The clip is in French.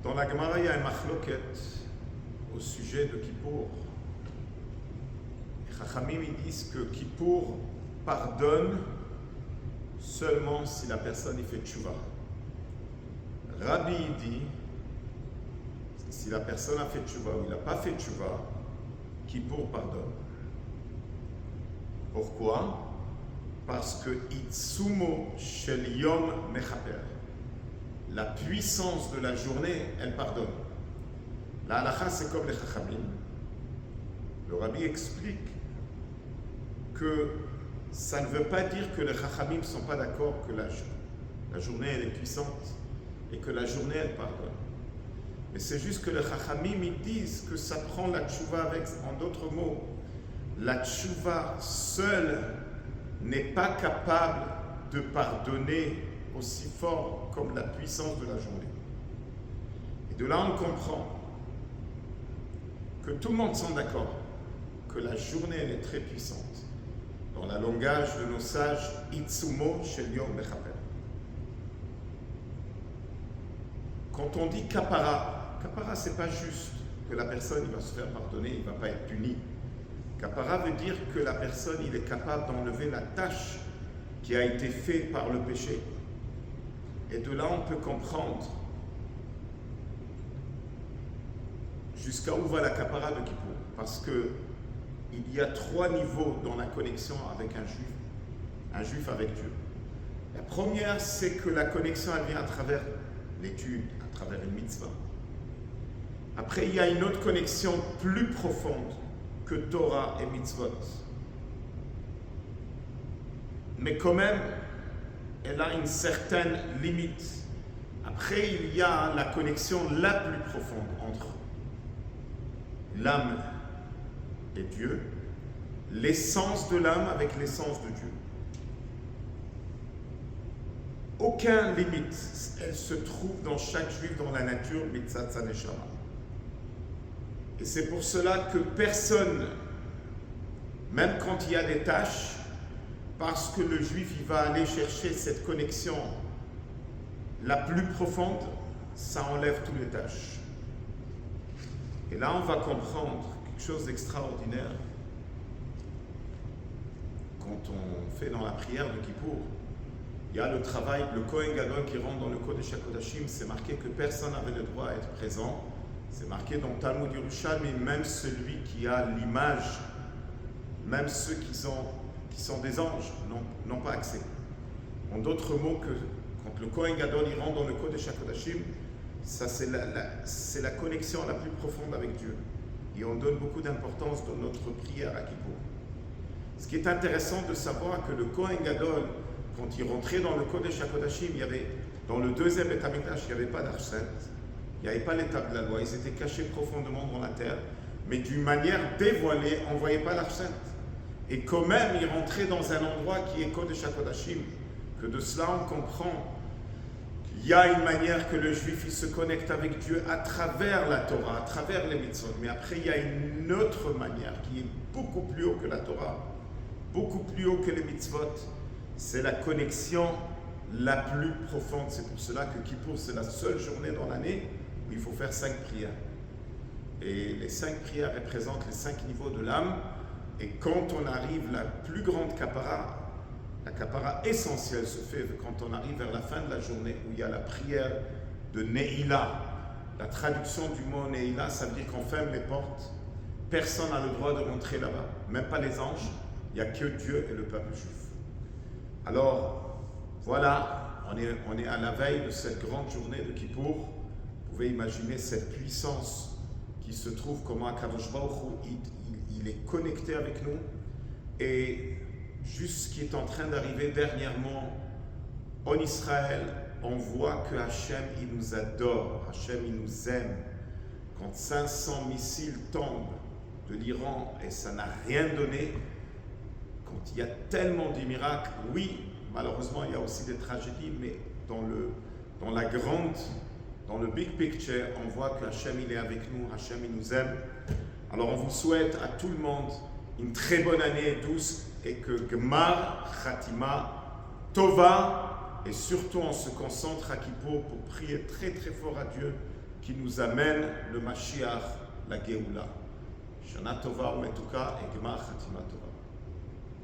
Dans la Gemara, il y a un machloket au sujet de Kippour. Les Chachamim ils disent que Kippour pardonne seulement si la personne y fait tchouva. Rabbi dit, si la personne a fait tchouva ou il n'a pas fait tchouva, Kippour pardonne. Pourquoi? Parce que Itsumo shel yom mechaper. La puissance de la journée, elle pardonne. La halakha, c'est comme les chachamim. Le rabbi explique que ça ne veut pas dire que les chachamim ne sont pas d'accord que la journée, elle est puissante et que la journée, elle pardonne. Mais c'est juste que les chachamim, ils disent que ça prend la tchouva avec, en d'autres mots, la tchouva seule n'est pas capable de pardonner aussi fort comme la puissance de la journée. Et de là, on comprend que tout le monde sont d'accord que la journée, elle est très puissante. Dans le langage de nos sages, Itsumo shel yom mechaper. Quand on dit kapara, kapara, c'est pas juste que la personne il va se faire pardonner, il ne va pas être puni. Kapara veut dire que la personne il est capable d'enlever la tâche qui a été faite par le péché. Et de là, on peut comprendre jusqu'à où va la kapara de Kippour. Parce que il y a 3 niveaux dans la connexion avec un juif avec Dieu. La première, c'est que la connexion elle vient à travers l'étude, à travers une mitzvah. Après, il y a une autre connexion plus profonde que Torah et mitzvot. Mais quand même, elle a une certaine limite. Après, il y a la connexion la plus profonde entre l'âme et Dieu, l'essence de l'âme avec l'essence de Dieu. Aucune limite, elle se trouve dans chaque juif, dans la nature, mitzat sa neshama. Et c'est pour cela que personne, même quand il y a des tâches, parce que le juif il va aller chercher cette connexion la plus profonde, ça enlève toutes les tâches. Et là, on va comprendre quelque chose d'extraordinaire. Quand on fait dans la prière de Kippour, il y a le travail, le Kohen Gadol qui rentre dans le Kodesh HaKodashim, c'est marqué que personne n'avait le droit à être présent. C'est marqué dans Talmud Yerushalmi, même celui qui a l'image, même ceux qui sont des anges, n'ont pas accès. En d'autres mots, que quand le Kohen Gadol il rentre dans le Kodesh HaKodashim, ça c'est la connexion la plus profonde avec Dieu. Et on donne beaucoup d'importance dans notre prière à Kippour. Ce qui est intéressant de savoir que le Kohen Gadol, quand il rentrait dans le Kodesh HaKodashim, il y avait, dans le deuxième Beth Amikdash, il n'y avait pas d'arche sainte, il n'y avait pas l'état de la loi, ils étaient cachés profondément dans la terre, mais d'une manière dévoilée, on ne voyait pas l'arche sainte. Et quand même, il rentrait dans un endroit qui est Kodesh HaKodashim, que de cela on comprend qu'il y a une manière que le juif il se connecte avec Dieu à travers la Torah, à travers les mitzvot. Mais après, il y a une autre manière qui est beaucoup plus haut que la Torah, beaucoup plus haut que les mitzvot. C'est la connexion la plus profonde. C'est pour cela que Kippour, c'est la seule journée dans l'année où il faut faire 5 prières. Et les 5 prières représentent les 5 niveaux de l'âme. Et quand on arrive à la plus grande kapara, la kapara essentielle se fait quand on arrive vers la fin de la journée où il y a la prière de Neila. La traduction du mot Neila, ça veut dire qu'on ferme les portes. Personne n'a le droit de rentrer là-bas, même pas les anges. Il n'y a que Dieu et le peuple juif. Alors, voilà, on est à la veille de cette grande journée de Kippour. Vous pouvez imaginer cette puissance qui se trouve comment Akadosh Baruch Hu, il est connecté avec nous. Et juste ce qui est en train d'arriver dernièrement en Israël, on voit que Hachem, il nous adore, Hachem, il nous aime. Quand 500 missiles tombent de l'Iran et ça n'a rien donné, quand il y a tellement de miracles, oui, malheureusement, il y a aussi des tragédies, mais dans le big picture, on voit que Hachem, il est avec nous, Hachem, il nous aime. Alors, on vous souhaite à tout le monde une très bonne année douce et que Gemar Khatima Tova, et surtout on se concentre à Kippour pour prier très très fort à Dieu qui nous amène le Mashiach, la Géoula. Shana Tova Umetuka et Gemar Chatima Tova.